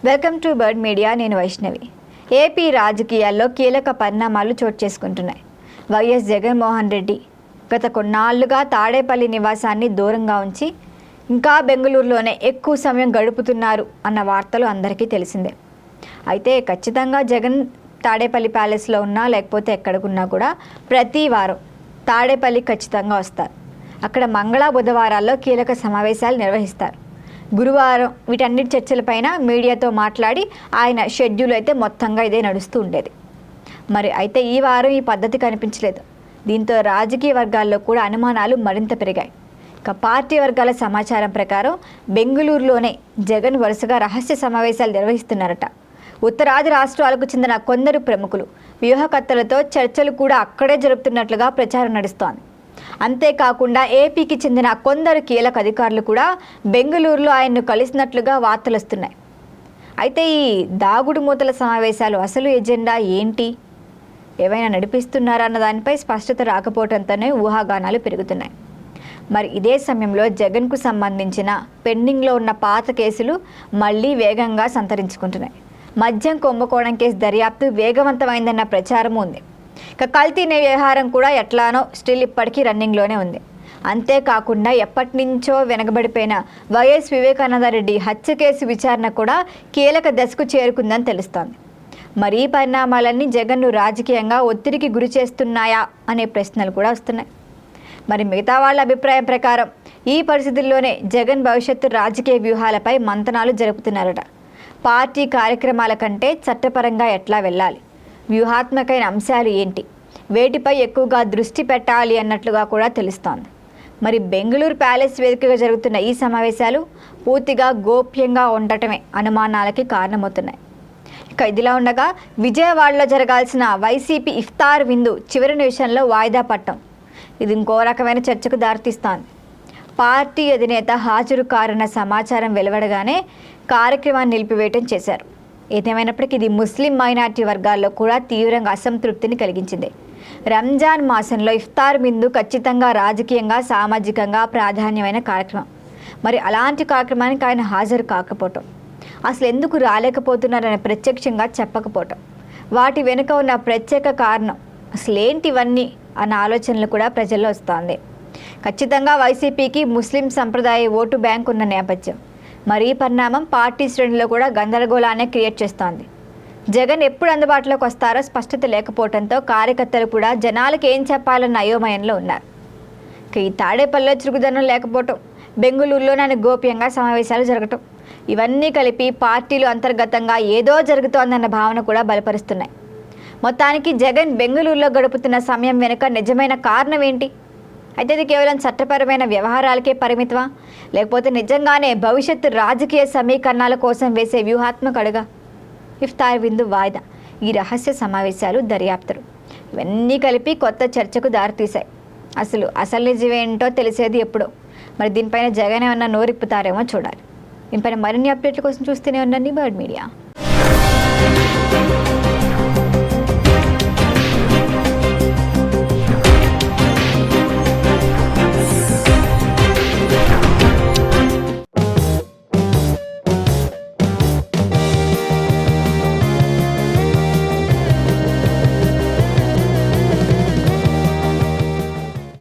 Welcome to bird media. నేను Vaishnavi. AP రాజకీయాల్లో కీలక పరిణామాలు చోటు చేసుకుంటున్నాయి. వైఎస్ జగన్మోహన్ రెడ్డి గత కొన్నాళ్లుగా తాడేపల్లి నివాసాన్ని దూరంగా ఉంచి ఇంకా బెంగళూరులోనే ఎక్కువ సమయం గడుపుతున్నారు అన్న వార్తలు అందరికీ తెలిసిందే. అయితే ఖచ్చితంగా జగన్ తాడేపల్లి ప్యాలెస్లో ఉన్నా లేకపోతే ఎక్కడికున్నా కూడా ప్రతి వారం తాడేపల్లి ఖచ్చితంగా వస్తారు. అక్కడ మంగళ బుధవారాల్లో కీలక సమావేశాలు నిర్వహిస్తారు. గురువారం వీటన్నిటి చర్చలపైన మీడియాతో మాట్లాడి ఆయన షెడ్యూల్ అయితే మొత్తంగా ఇదే నడుస్తూ ఉండేది. మరి అయితే ఈ వారం ఈ పద్ధతి కనిపించలేదు. దీంతో రాజకీయ వర్గాల్లో కూడా అనుమానాలు మరింత పెరిగాయి. ఇక పార్టీ వర్గాల సమాచారం ప్రకారం బెంగళూరులోనే జగన్ వరుసగా రహస్య సమావేశాలు నిర్వహిస్తున్నారట. ఉత్తరాది రాష్ట్రాలకు చెందిన కొందరు ప్రముఖులు వ్యూహకర్తలతో చర్చలు కూడా అక్కడే జరుపుతున్నట్లుగా ప్రచారం నడుస్తోంది. అంతేకాకుండా ఏపీకి చెందిన కొందరు కీలక అధికారులు కూడా బెంగళూరులో ఆయన్ను కలిసినట్లుగా వార్తలు వస్తున్నాయి. అయితే ఈ దాగుడు మూతల సమావేశాలు అసలు ఎజెండా ఏంటి, ఏవైనా నడిపిస్తున్నారా అన్న దానిపై స్పష్టత రాకపోవడంతోనే ఊహాగానాలు పెరుగుతున్నాయి. మరి ఇదే సమయంలో జగన్కు సంబంధించిన పెండింగ్లో ఉన్న పాత కేసులు మళ్లీ వేగంగా సంతరించుకుంటున్నాయి. మద్యం కుంభకోణం కేసు దర్యాప్తు వేగవంతమైందన్న ప్రచారము ఉంది. ఇక కల్తీ వ్యవహారం కూడా ఎట్లానో స్టిల్ ఇప్పటికీ రన్నింగ్లోనే ఉంది. అంతేకాకుండా ఎప్పటి నుంచో వెనకబడిపోయిన వైఎస్ వివేకానందరెడ్డి హత్య కేసు విచారణ కూడా కీలక దశకు చేరుకుందని తెలుస్తోంది. మరి ఈ పరిణామాలన్నీ జగన్ను రాజకీయంగా ఒత్తిడికి గురి చేస్తున్నాయా అనే ప్రశ్నలు కూడా వస్తున్నాయి. మరి మిగతా వాళ్ళ అభిప్రాయం ప్రకారం ఈ పరిస్థితుల్లోనే జగన్ భవిష్యత్తు రాజకీయ వ్యూహాలపై మంతనాలు జరుపుతున్నారట. పార్టీ కార్యక్రమాల కంటే చట్టపరంగా ఎట్లా వెళ్ళాలి, వ్యూహాత్మకమైన అంశాలు ఏంటి, వేటిపై ఎక్కువగా దృష్టి పెట్టాలి అన్నట్లుగా కూడా తెలుస్తోంది. మరి బెంగళూరు ప్యాలెస్ వేదికగా జరుగుతున్న ఈ సమావేశాలు పూర్తిగా గోప్యంగా ఉండటమే అనుమానాలకి కారణమవుతున్నాయి. ఇక ఇదిలా ఉండగా విజయవాడలో జరగాల్సిన వైసీపీ ఇఫ్తార్ విందు చివరి నిమిషంలో వాయిదా పట్టడం ఇది ఇంకో రకమైన చర్చకు దారితీస్తోంది. పార్టీ అధినేత హాజరు కారన్న సమాచారం వెలువడగానే కార్యక్రమాన్ని నిలిపివేయటం చేశారు. ఏదేమైనప్పటికీ ఇది ముస్లిం మైనార్టీ వర్గాల్లో కూడా తీవ్రంగా అసంతృప్తిని కలిగించింది. రంజాన్ మాసంలో ఇఫ్తార్ విందు ఖచ్చితంగా రాజకీయంగా సామాజికంగా ప్రాధాన్యమైన కార్యక్రమం. మరి అలాంటి కార్యక్రమానికి ఆయన హాజరు కాకపోవటం, అసలు ఎందుకు రాలేకపోతున్నారని ప్రత్యక్షంగా చెప్పకపోవటం, వాటి వెనుక ఉన్న ప్రత్యేక కారణం అసలేంటివన్నీ అన్న ఆలోచనలు కూడా ప్రజల్లో వస్తోంది. ఖచ్చితంగా వైసీపీకి ముస్లిం సంప్రదాయ ఓటు బ్యాంక్ ఉన్న నేపథ్యం. మరి ఈ పరిణామం పార్టీ శ్రేణుల్లో కూడా గందరగోళాన్ని క్రియేట్ చేస్తోంది. జగన్ ఎప్పుడు అందుబాటులోకి వస్తారో స్పష్టత లేకపోవడంతో కార్యకర్తలు కూడా జనాలకు ఏం చెప్పాలన్న అయోమయంలో ఉన్నారు. ఈ తాడేపల్లిలో చురుకుదనం లేకపోవటం, బెంగళూరులోనే గోప్యంగా సమావేశాలు జరగటం, ఇవన్నీ కలిపి పార్టీలు అంతర్గతంగా ఏదో జరుగుతోందన్న భావన కూడా బలపరుస్తున్నాయి. మొత్తానికి జగన్ బెంగళూరులో గడుపుతున్న సమయం వెనుక నిజమైన కారణం ఏంటి? అయితే ఇది కేవలం చట్టపరమైన వ్యవహారాలకే పరిమితమా, లేకపోతే నిజంగానే భవిష్యత్తు రాజకీయ సమీకరణాల కోసం వేసే వ్యూహాత్మక అడుగా? ఇఫ్తార్ విందు వాయిదా, ఈ రహస్య సమావేశాలు, దర్యాప్తులు ఇవన్నీ కలిపి కొత్త చర్చకు దారితీశాయి. అసలు నిజమేంటో తెలిసేది ఎప్పుడో. మరి దీనిపైన జగన్ ఏమన్నా నోరిప్పుతారేమో చూడాలి. దీనిపైన మరిన్ని అప్డేట్ల కోసం చూస్తూనే ఉండండి బర్డ్ మీడియా.